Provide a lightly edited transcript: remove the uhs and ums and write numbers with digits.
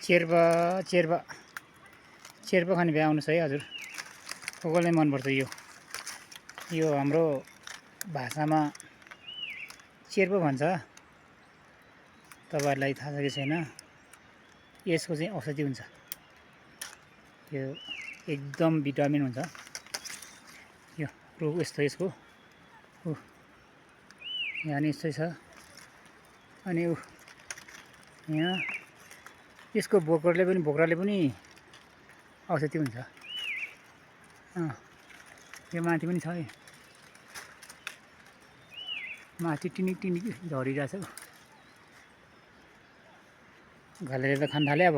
चेर्पा चेर्पा चेर्पा खाने भए आउनुहोस् है हजुर। कसैलाई मनपर्छ यो हाम्रो भाषामा चेर्पा भन्छ। तपाईँहरूलाई थाहा छ कि छैन? यसको चाहिँ औषधि हुन्छ। यो एकदम भिटामिन हुन्छ। यो रुख यस्तो यसको यहाँ नि यस्तै छ। अनि यहाँ यसको बोक्राले पनि औषधि हुन्छ। यो माथि पनि छ है, माथि टिनिक झरिरहेछ। घरले त खान थाल्यो अब।